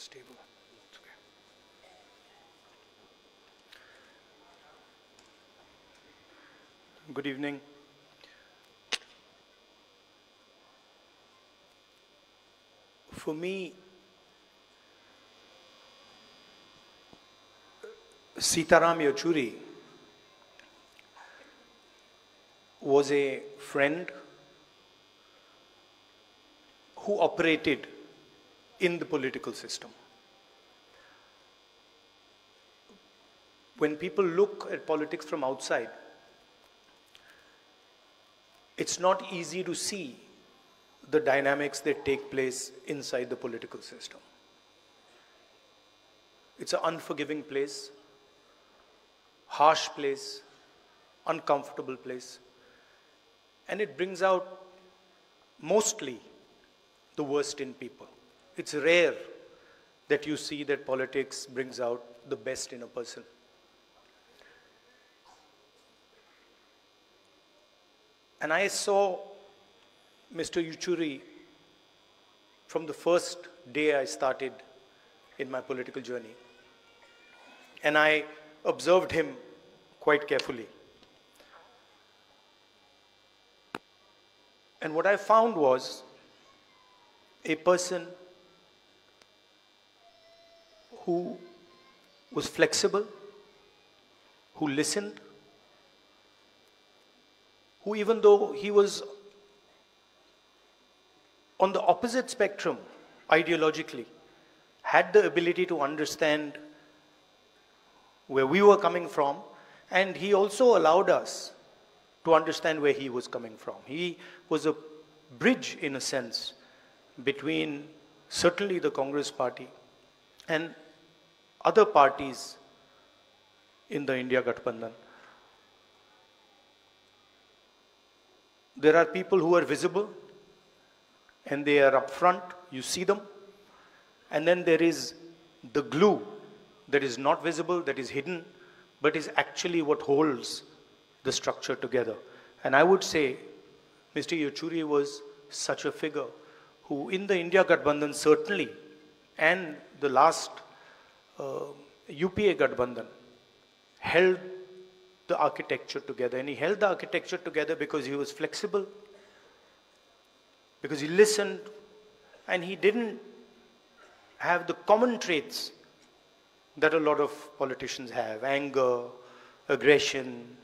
stable. It's okay. Good evening. For me, Sitaram Yechury was a friend who operated in the political system. When people look at politics from outside, it's not easy to see the dynamics that take place inside the political system. It's an unforgiving place, harsh place, uncomfortable place, and it brings out mostly the worst in people. It's rare that you see that politics brings out the best in a person. And I saw Mr. Yechury from the first day I started in my political journey. And I observed him quite carefully. And what I found was a person who was flexible, who listened, who, even though he was on the opposite spectrum ideologically, had the ability to understand where we were coming from, and he also allowed us to understand where he was coming from. He was a bridge, in a sense, between certainly the Congress party and other parties in the India Gathbandhan. There are people who are visible and they are up front, you see them. And then there is the glue that is not visible, that is hidden, but is actually what holds the structure together. And I would say Mr. Yechury was such a figure who, in the India Gathbandhan certainly, and the last UPA Gathbandhan, held the architecture together. And he held the architecture together because he was flexible, because he listened, and he didn't have the common traits that a lot of politicians have: anger, aggression,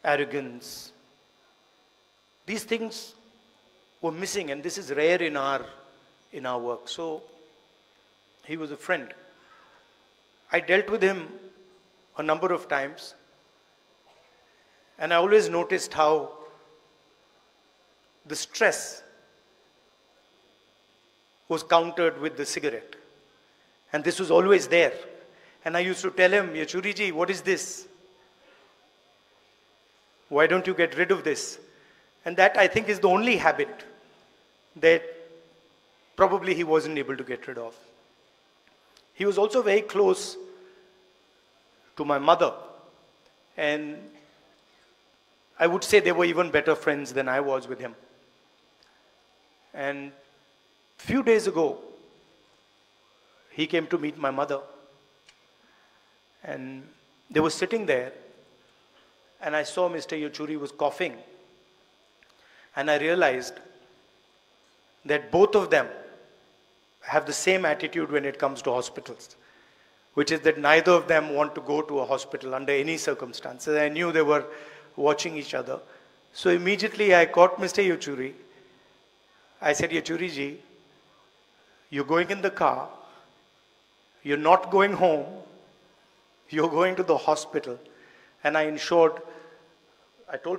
arrogance. These things were missing, and this is rare in our work. So he was a friend. I dealt with him a number of times, and I always noticed how the stress was countered with the cigarette. And this was always there. And I used to tell him, Yechury ji, what is this? Why don't you get rid of this? And that, I think, is the only habit that probably he wasn't able to get rid of. He was also very close to my mother. And I would say they were even better friends than I was with him. And a few days ago, he came to meet my mother. And they were sitting there, and I saw Mr. Yechury was coughing. And I realized that both of them have the same attitude when it comes to hospitals, which is that neither of them want to go to a hospital under any circumstances. I knew they were watching each other. So immediately I caught Mr. Yechury. I said, Yechury ji, you're going in the car, you're not going home, you're going to the hospital. And I told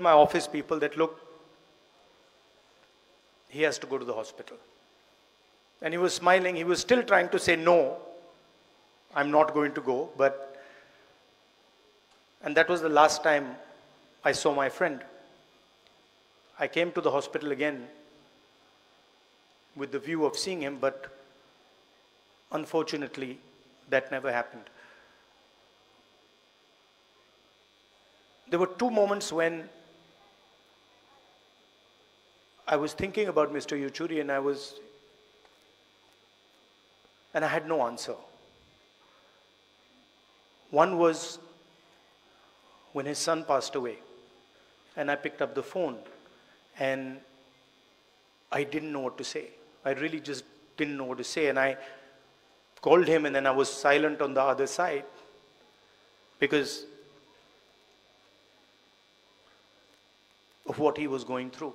my office people that, look, he has to go to the hospital. And he was smiling. He was still trying to say, no, I'm not going to go. And that was the last time I saw my friend. I came to the hospital again with the view of seeing him, but unfortunately, that never happened. There were two moments when I was thinking about Mr. Yechury, and I was and I had no answer. One was when his son passed away, and I picked up the phone, and I didn't know what to say. I really just didn't know what to say, and I called him, and then I was silent on the other side because of what he was going through.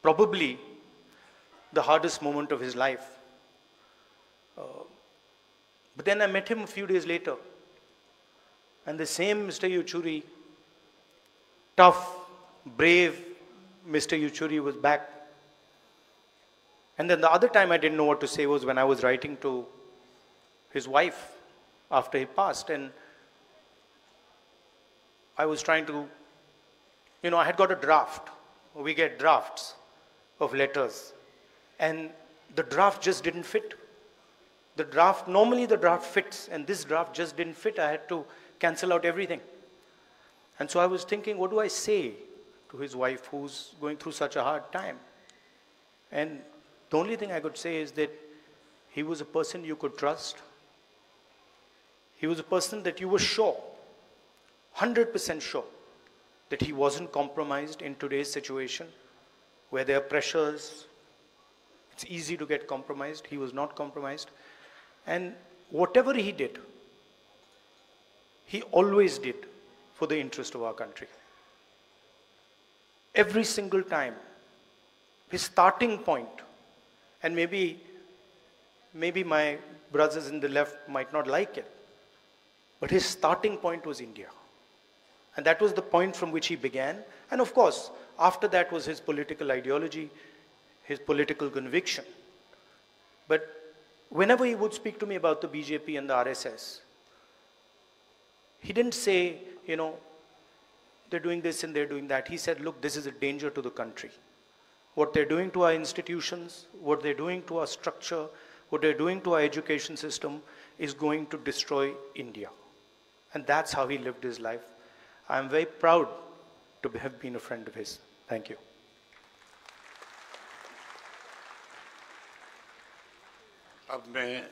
Probably the hardest moment of his life. But then I met him a few days later, and the same Mr. Yechuri, tough, brave Mr. Yechuri was back. And then the other time I didn't know what to say was when I was writing to his wife after he passed, and I was trying to, I had got a draft. We get drafts of letters, and the draft just didn't fit. Normally the draft fits, and this draft just didn't fit. I had to cancel out everything. And so I was thinking, what do I say to his wife who's going through such a hard time? And the only thing I could say is that he was a person you could trust. He was a person that you were sure, 100% sure, that he wasn't compromised in today's situation where there are pressures. It's easy to get compromised. He was not compromised. And whatever he did, he always did for the interest of our country. Every single time, his starting point, and maybe my brothers in the left might not like it, but his starting point was India. And that was the point from which he began. And of course, after that was his political ideology, his political conviction. But whenever he would speak to me about the BJP and the RSS, he didn't say, they're doing this and they're doing that. He said, look, this is a danger to the country. What they're doing to our institutions, what they're doing to our structure, what they're doing to our education system is going to destroy India. And that's how he lived his life. I'm very proud to have been a friend of his. Thank you. अब मैं